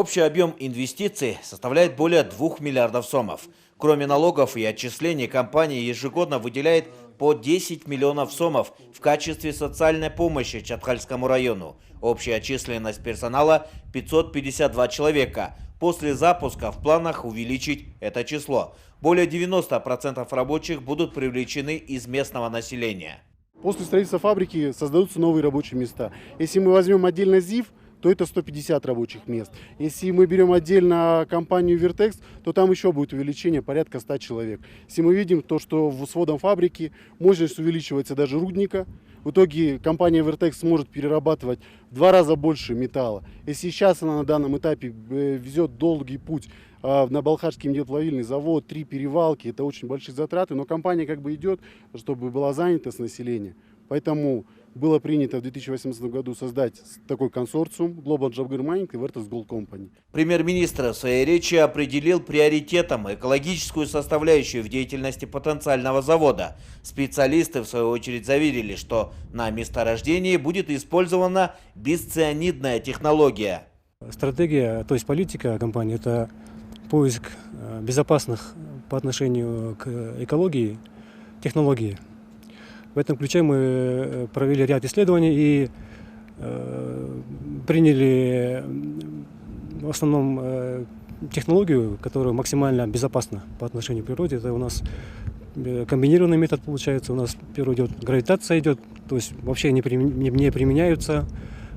Общий объем инвестиций составляет более 2 миллиардов сомов. Кроме налогов и отчислений, компания ежегодно выделяет по 10 миллионов сомов в качестве социальной помощи Чаткальскому району. Общая численность персонала 552 человека. После запуска в планах увеличить это число. Более 90% рабочих будут привлечены из местного населения. После строительства фабрики создаются новые рабочие места. Если мы возьмем отдельно ЗИФ, то это 150 рабочих мест. Если мы берем отдельно компанию Вертекс, то там еще будет увеличение порядка 100 человек. Если мы видим то, что с вводом фабрики мощность увеличивается даже рудника, в итоге компания Вертекс сможет перерабатывать в 2 раза больше металла. Если сейчас она на данном этапе везет долгий путь на Балхашский медиаплавильный завод, 3 перевалки, это очень большие затраты, но компания как бы идет, чтобы была занята с населением. Поэтому было принято в 2018 году создать такой консорциум Global Job Mining и Vertex Gold Company. Премьер-министр в своей речи определил приоритетом экологическую составляющую в деятельности потенциального завода. Специалисты, в свою очередь, заверили, что на месторождении будет использована бесцианидная технология. Стратегия, то есть политика компании, это поиск безопасных по отношению к экологии технологий. В этом ключе мы провели ряд исследований и приняли в основном технологию, которая максимально безопасна по отношению к природе. Это у нас комбинированный метод получается. У нас первый идет гравитация идет, то есть вообще не применяются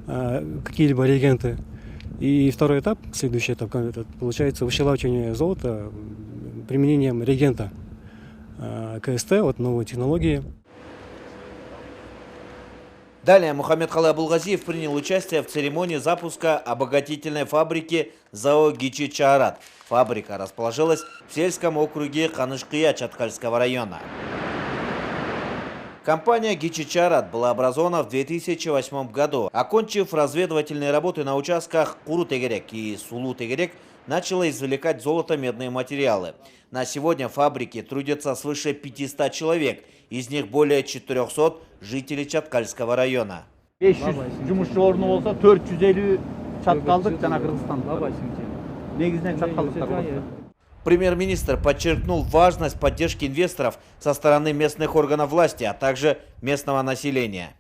какие-либо реагенты. И второй этап, следующий этап, это получается выщелачивание золота применением реагента КСТ, вот новой технологии. Далее Мухаммедхалы Абулгазиев принял участие в церемонии запуска обогатительной фабрики ЗАО «Гичи-Чаарат». Фабрика расположилась в сельском округе Канышкия Чаткальского района. Компания «Гичи-Чаарат» была образована в 2008 году. Окончив разведывательные работы на участках Куру-Тегерек и Сулу-Тегерек, начала извлекать золото-медные материалы. На сегодня в фабрике трудятся свыше 500 человек, из них более 400 жителей Чаткальского района. 500 жұмысшы орны болса 450 Чаткалдық жана Кыргызстандық. Негізінен Чаткалдықтар. Премьер-министр подчеркнул важность поддержки инвесторов со стороны местных органов власти, а также местного населения.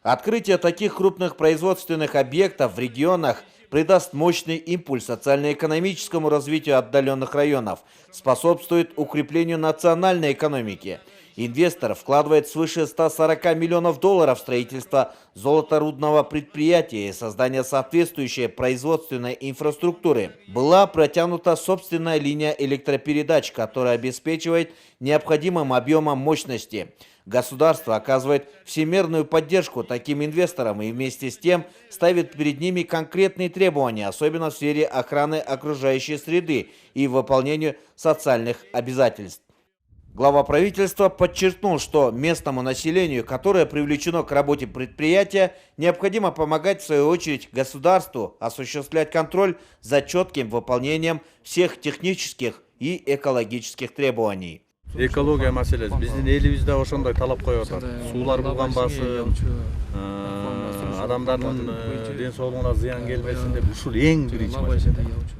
Открытие таких крупных производственных объектов в регионах придаст мощный импульс социально-экономическому развитию отдаленных районов, способствует укреплению национальной экономики. Инвестор вкладывает свыше 140 миллионов долларов в строительство золоторудного предприятия и создание соответствующей производственной инфраструктуры. Была протянута собственная линия электропередач, которая обеспечивает необходимым объемом мощности. Государство оказывает всемирную поддержку таким инвесторам и вместе с тем ставит перед ними конкретные требования, особенно в сфере охраны окружающей среды и выполнению социальных обязательств. Глава правительства подчеркнул, что местному населению, которое привлечено к работе предприятия, необходимо помогать в свою очередь государству осуществлять контроль за четким выполнением всех технических и экологических требований. Экология маселеси биздин элибизде ошондой талап коюп атат. Суулар булганбасын, адамдардын ден соолугуна зыян келбесин деп ушул эң биринчи.